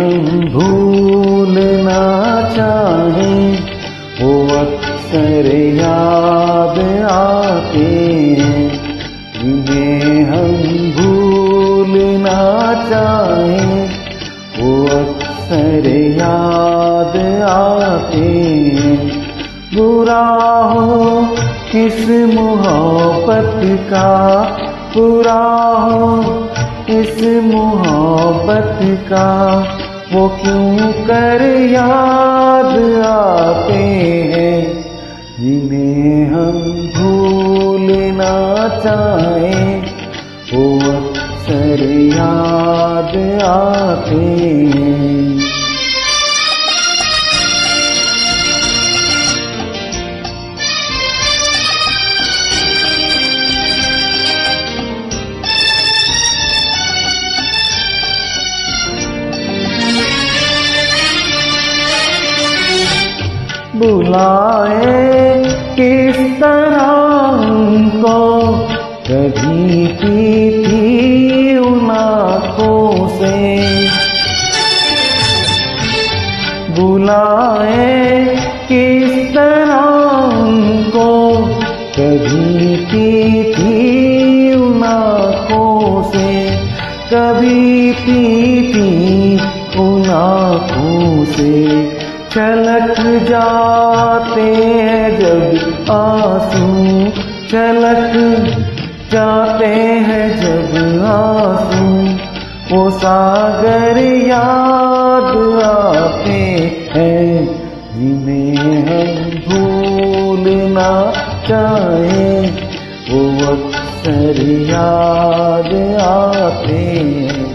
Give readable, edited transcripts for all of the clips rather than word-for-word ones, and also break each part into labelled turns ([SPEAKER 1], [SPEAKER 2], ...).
[SPEAKER 1] हम भूलना चाहें वो अक्सर याद आते हैं। जिन्हें हम भूलना चाहें वो अक्सर याद आते हैं। बुरा हो इस मोहब्बत का, बुरा हो इस मोहब्बत का, वो क्यों कर याद आते हैं। जिन्हें हम भूलना चाहें वो अक्सर याद आते हैं। बुलाए किस तरह उनको, कभी थी उन आँखों से। बुलाए किस तरह उनको, कभी थी उन आँखों से। कभी थी उन आँखों से। छलक जाते हैं जब आंसू, छलक जाते हैं जब आंसू, वो सागर याद आते हैं। जिन्हें हम भूलना चाहें वो अक्सर याद आते हैं।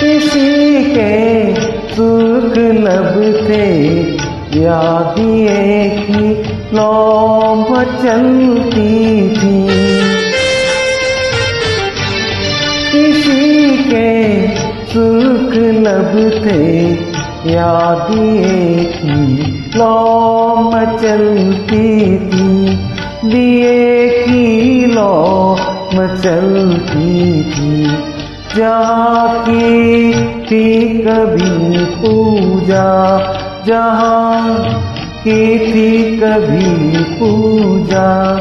[SPEAKER 1] किसी के सुर्ख लब थे, याद एक ही लौ मचलती थी। किसी के सुर्ख लब थे, याद एक ही लौ मचलती थी। दिए की लौ मचलती थी। जहाँ की थी कभी पूजा, जहाँ की थी कभी पूजा,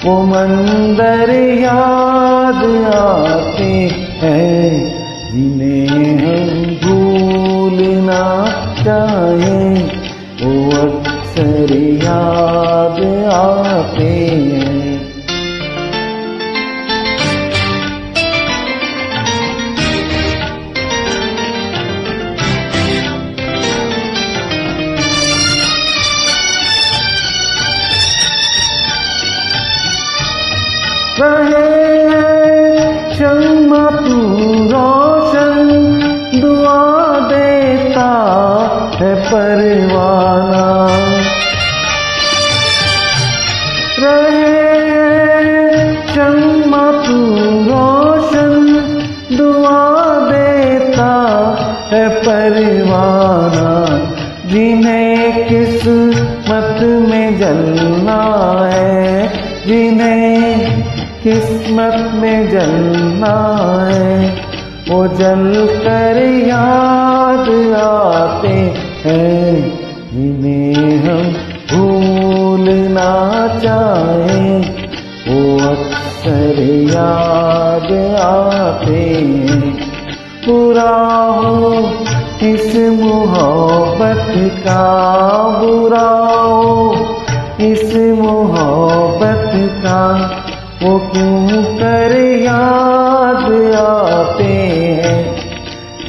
[SPEAKER 1] वो मंदिर याद आते हैं। जिन्हें हम भूलना चाहें वो अक्सर याद आते हैं। रहे शम्मा तू रोशन, दुआ देता है परवाना। रहे शम्मा तू रोशन, दुआ देता है परवाना। जिन्हें किस्मत में जलना है, जिन्हें किस्मत में जलना है, वो जल कर याद आते हैं। जिन्हें हम भूलना चाहें वो अक्सर याद आते हैं। बुरा हो इस मोहब्बत का, बुरा हो इस मोहब्बत का, वो क्यों कर याद आते हैं।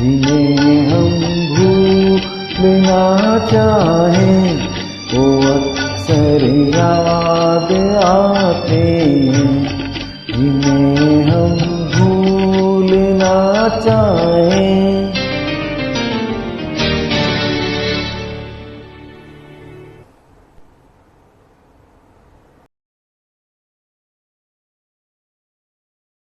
[SPEAKER 1] जिन्हें हम भूलना चाहें वो अक्सर याद आते हैं। जिन्हें